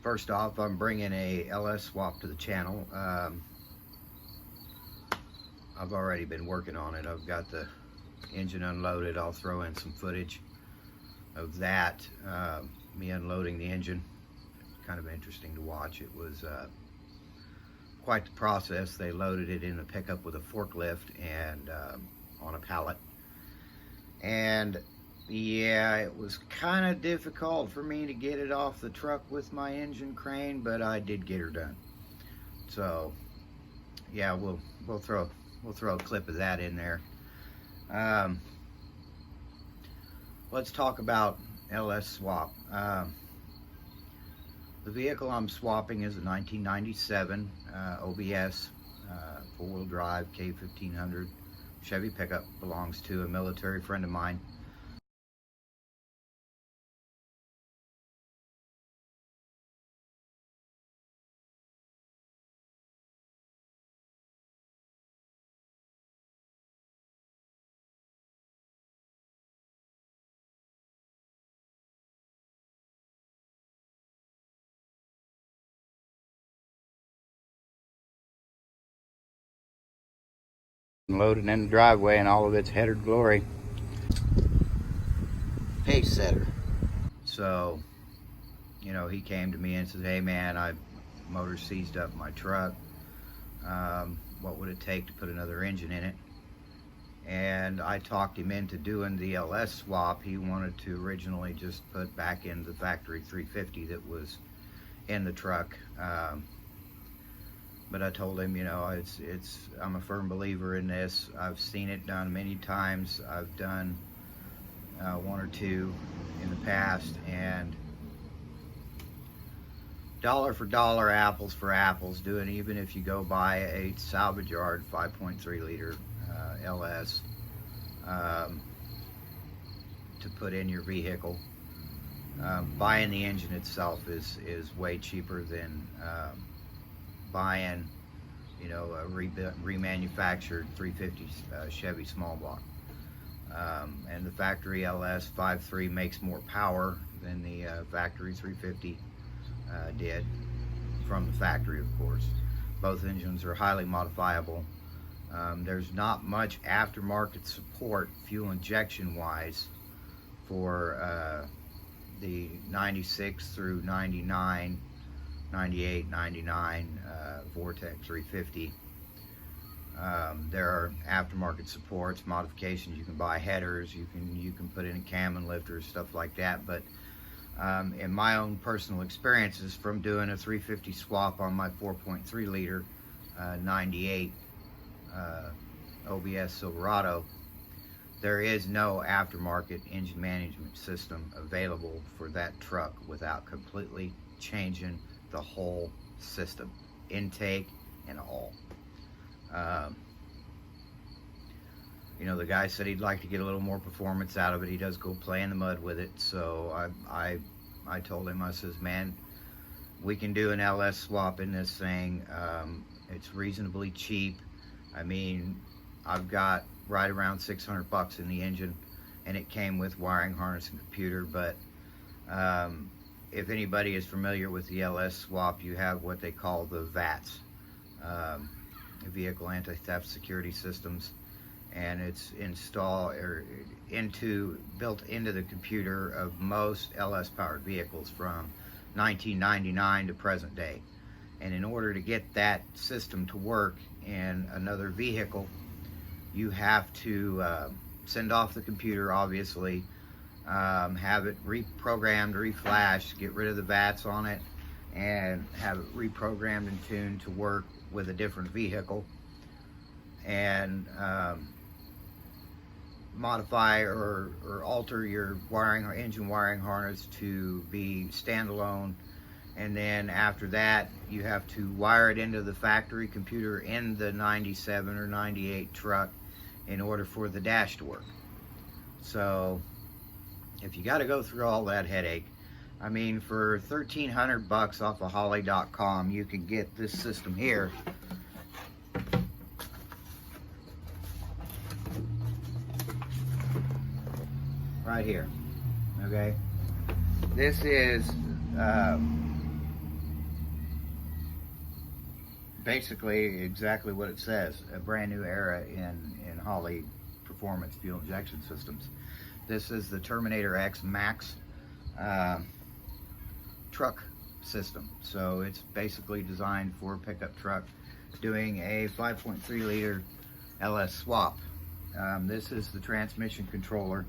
First off, I'm bringing a LS swap to the channel. I've already been working on it. I've got the engine unloaded. I'll throw in some footage of that, me unloading the engine. Kind of interesting to watch. It was quite the process. They loaded it in a pickup with a forklift and on a pallet. And yeah, it was kind of difficult for me to get it off the truck with my engine crane, but I did get her done. So yeah, we'll throw a clip of that in there. Let's talk about LS swap. The vehicle I'm swapping is a 1997 OBS 4-wheel drive K1500 Chevy pickup. Belongs to a military friend of mine. Loaded in the driveway in all of its headed glory. Pace setter. So, you know, he came to me and said, hey man, motor seized up my truck. What would it take to put another engine in it? And I talked him into doing the LS swap. He wanted to originally just put back in the factory 350 that was in the truck. But I told him, you know, I'm a firm believer in this. I've seen it done many times. I've done one or two in the past, and dollar for dollar, apples for apples, doing, even if you go buy a salvage yard 5.3 liter LS to put in your vehicle. Buying the engine itself is way cheaper than buying, you know, a remanufactured 350 Chevy small block. And the factory LS 5.3 makes more power than the factory 350 did, from the factory, of course. Both engines are highly modifiable. There's not much aftermarket support fuel injection wise for the 96 through 99, 98, 99 Vortec 350. There are aftermarket supports, modifications. You can buy headers, you can put in a cam and lifters, stuff like that. But in my own personal experiences from doing a 350 swap on my 4.3 liter 98 OBS Silverado, there is no aftermarket engine management system available for that truck without completely changing the whole system, intake and all. You know, the guy said he'd like to get a little more performance out of it. He does go play in the mud with it. So I told him, I says, man, we can do an LS swap in this thing. It's reasonably cheap. I mean, I've got right around 600 bucks in the engine, and it came with wiring harness and computer. But if anybody is familiar with the LS swap, you have what they call the VATS, Vehicle Anti-Theft Security Systems, and it's built into the computer of most LS powered vehicles from 1999 to present day. And in order to get that system to work in another vehicle, you have to send off the computer, obviously, have it reprogrammed, reflashed, get rid of the VATS on it, and have it reprogrammed and tuned to work with a different vehicle, and modify or alter your engine wiring harness to be standalone. And then after that, you have to wire it into the factory computer in the 97 or 98 truck in order for the dash to work. So if you got to go through all that headache, I mean, for 1,300 bucks off of Holley.com, you can get this system here. Right here, okay? This is basically exactly what it says, a brand new era in Holley performance fuel injection systems. This is the Terminator X Max truck system. So it's basically designed for a pickup truck doing a 5.3 liter LS swap. This is the transmission controller.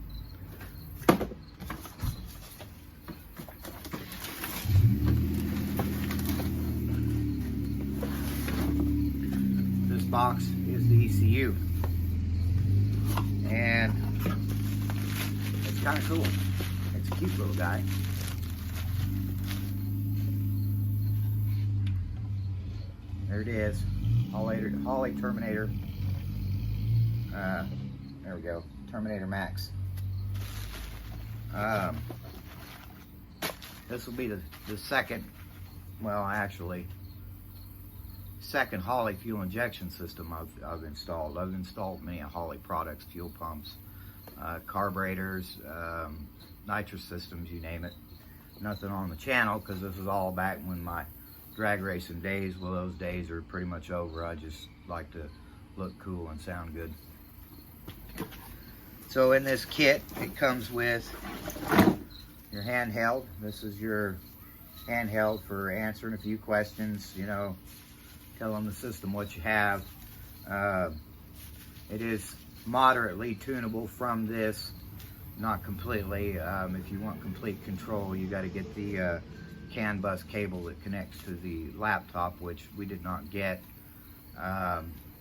This box is the ECU, and it's kind of cool. It's a cute little guy. There it is, Holley Terminator. There we go, Terminator Max. This will be the second, well, actually, second Holley fuel injection system I've installed. I've installed many Holley products, fuel pumps, carburetors, nitrous systems, you name it. Nothing on the channel because this is all back when my drag racing days. Well, those days are pretty much over. I just like to look cool and sound good. So in this kit, it comes with your handheld. This is your handheld for answering a few questions, you know, telling the system what you have. It is moderately tunable from this, not completely. If you want complete control, you got to get the CAN bus cable that connects to the laptop, which we did not get.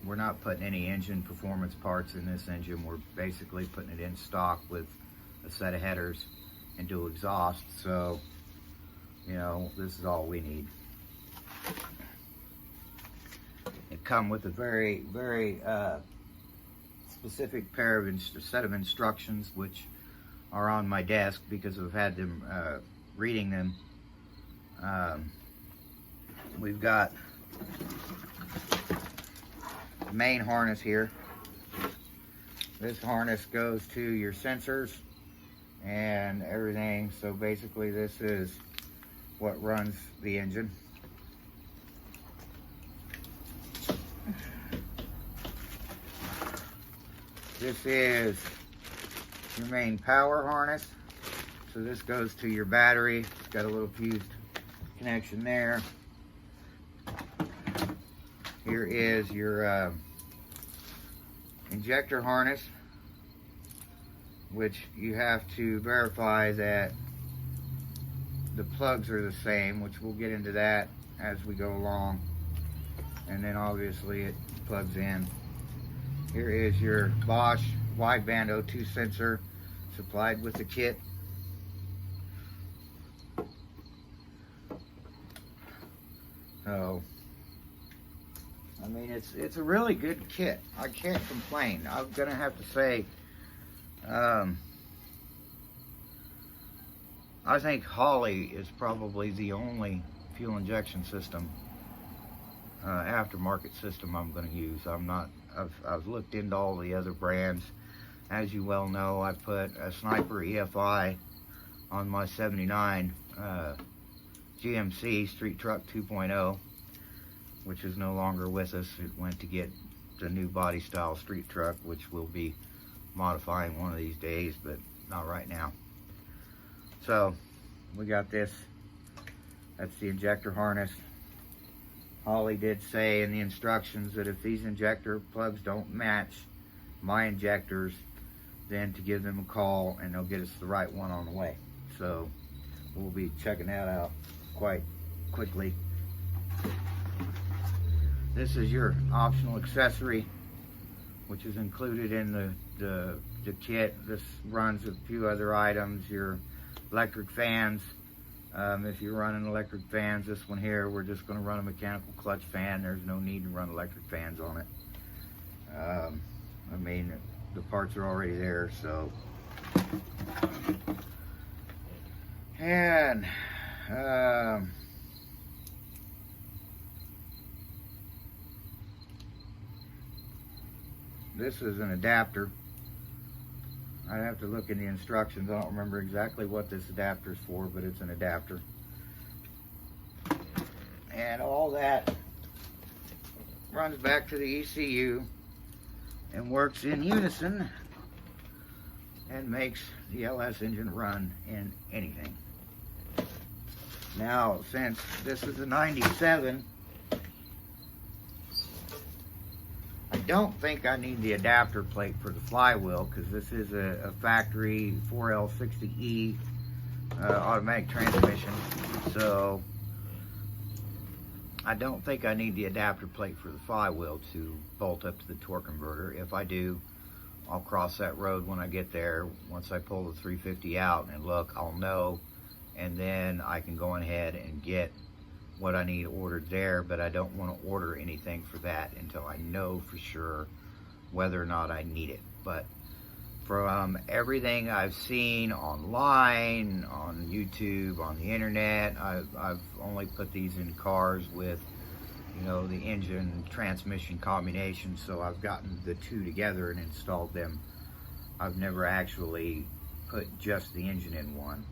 We're not putting any engine performance parts in this engine. We're basically putting it in stock with a set of headers and dual exhaust. So, you know, this is all we need. It comes with a very, very specific set of instructions, which are on my desk because I've had them reading them. We've got the main harness here. This harness goes to your sensors and everything. So basically this is what runs the engine. This is your main power harness. So this goes to your battery. It's got a little fused connection there. Here is your injector harness, which you have to verify that the plugs are the same, which we'll get into that as we go along. And then obviously it plugs in. Here is your Bosch wideband O2 sensor supplied with the kit. So, I mean, it's a really good kit. I can't complain. I'm gonna have to say, I think Holley is probably the only fuel injection system, aftermarket system I'm gonna use. I've looked into all the other brands. As you well know, I put a Sniper EFI on my 79 GMC Street Truck 2.0, which is no longer with us. It went to get the new body style street truck, which we'll be modifying one of these days, but not right now. So we got this. That's the injector harness. Holley did say in the instructions that if these injector plugs don't match my injectors, then to give them a call and they'll get us the right one on the way. So we'll be checking that out quite quickly. This is your optional accessory, which is included in the kit. This runs a few other items, your electric fans. If you're running electric fans, this one here, we're just going to run a mechanical clutch fan. There's no need to run electric fans on it. I mean, the parts are already there, so. And this is an adapter I'd have to look in the instructions. I don't remember exactly what this adapter is for, but it's an adapter. And all that runs back to the ECU and works in unison and makes the LS engine run in anything. Now, since this is a 97, I don't think I need the adapter plate for the flywheel, because this is a factory 4L60E automatic transmission. So I don't think I need the adapter plate for the flywheel to bolt up to the torque converter. If I do, I'll cross that road when I get there. Once I pull the 350 out and look, I'll know, and then I can go ahead and get what I need ordered there. But I don't want to order anything for that until I know for sure whether or not I need it. But from everything I've seen online, on YouTube, on the internet, I've only put these in cars with, you know, the engine transmission combination. So I've gotten the two together and installed them. I've never actually put just the engine in one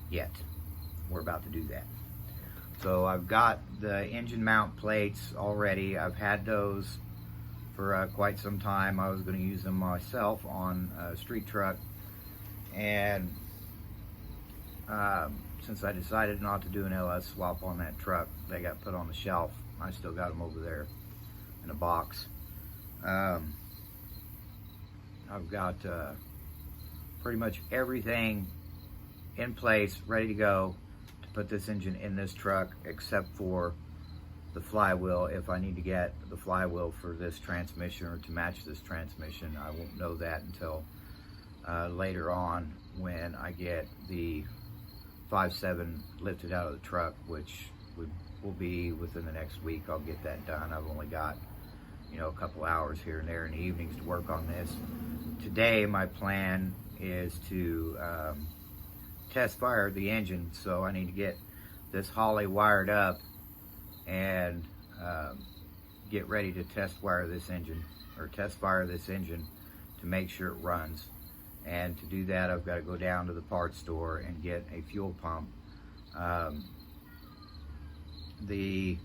yet. We're about to do that. So I've got the engine mount plates already. I've had those for quite some time. I was going to use them myself on a street truck, and since I decided not to do an LS swap on that truck, they got put on the shelf. I still got them over there in a box. I've got pretty much everything in place, ready to go to put this engine in this truck, except for the flywheel. If I need to get the flywheel for this transmission or to match this transmission, I won't know that until later on when I get the 5.7 lifted out of the truck, which will be within the next week. I'll get that done. I've only got, you know, a couple hours here and there in the evenings to work on this. Today my plan is to test fire the engine, so I need to get this Holley wired up and get ready to test fire this engine to make sure it runs. And to do that, I've got to go down to the parts store and get a fuel pump. The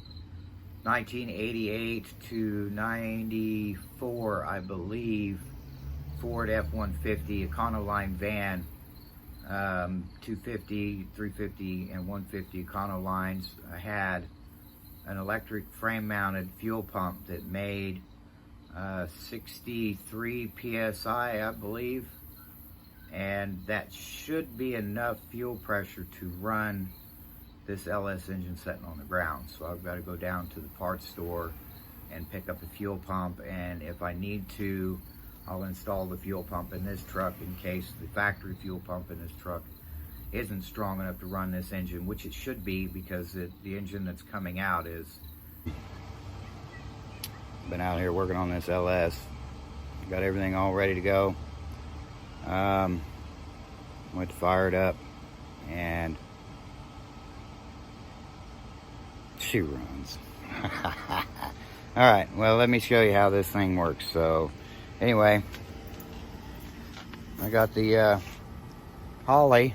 1988 to 94, I believe, Ford F-150 Econoline van, 250, 350, and 150 Econolines had an electric frame-mounted fuel pump that made 63 PSI, I believe, and that should be enough fuel pressure to run this LS engine sitting on the ground. So I've got to go down to the parts store and pick up a fuel pump, and if I need to, I'll install the fuel pump in this truck in case the factory fuel pump in this truck isn't strong enough to run this engine, which it should be, because the engine that's coming out is... Been out here working on this LS. Got everything all ready to go. Went to fire it up, and she runs. All right, well, let me show you how this thing works. So anyway, I got the Holley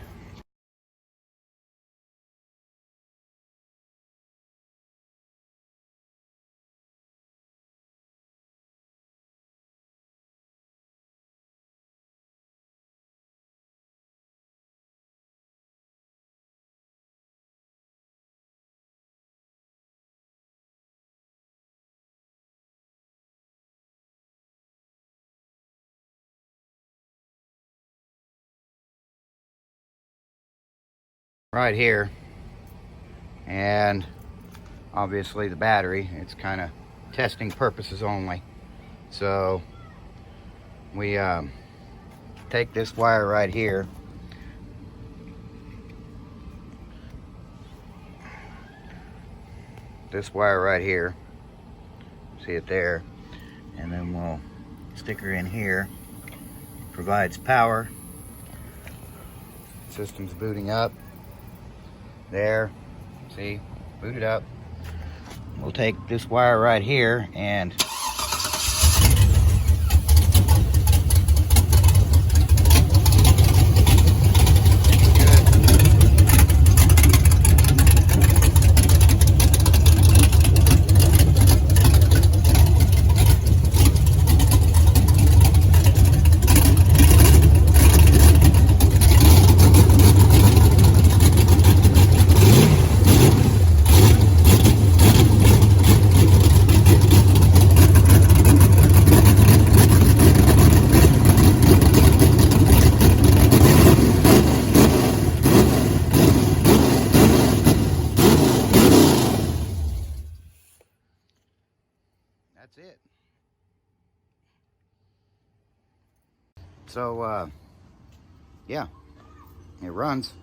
right here, and obviously the battery. It's kind of testing purposes only. So we take this wire right here, see it there, and then we'll stick her in here. Provides power. System's booting up. There, see, booted up. We'll take this wire right here and So, yeah, it runs.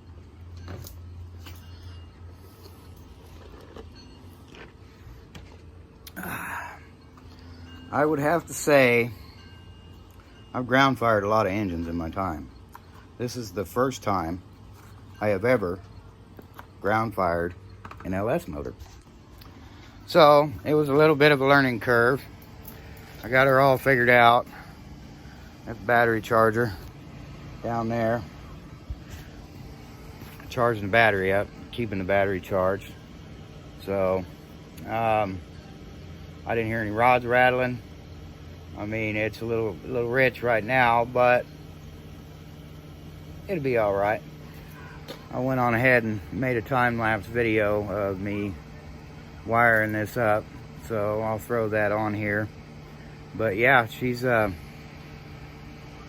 I would have to say I've ground fired a lot of engines in my time. This is the first time I have ever ground fired an LS motor. So it was a little bit of a learning curve. I got her all figured out. That's the battery charger down there. Charging the battery up, keeping the battery charged. So I didn't hear any rods rattling. I mean, it's a little rich right now, but it'll be all right. I went on ahead and made a time-lapse video of me wiring this up, so I'll throw that on here. But yeah, she's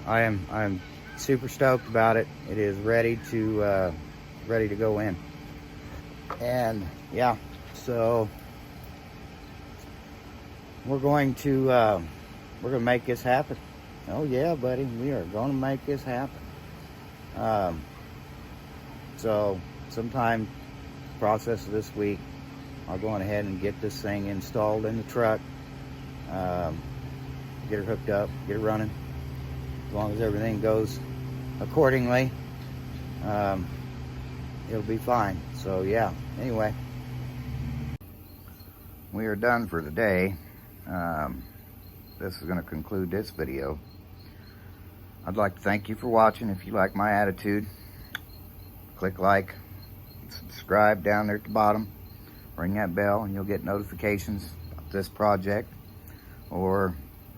I'm super stoked about it. It is ready to go in. And yeah, so we're going to make this happen. Oh yeah, buddy, we are going to make this happen. So sometime process of this week, I'll go on ahead and get this thing installed in the truck, get her hooked up, get her running. As long as everything goes accordingly, it'll be fine. So yeah, anyway, we are done for today. This is going to conclude this video. I'd like to thank you for watching. If you like my attitude, click like, subscribe down there at the bottom, ring that bell, and you'll get notifications about this project or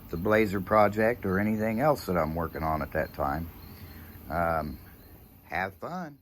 the Blazer project or anything else that I'm working on at that time. Have fun.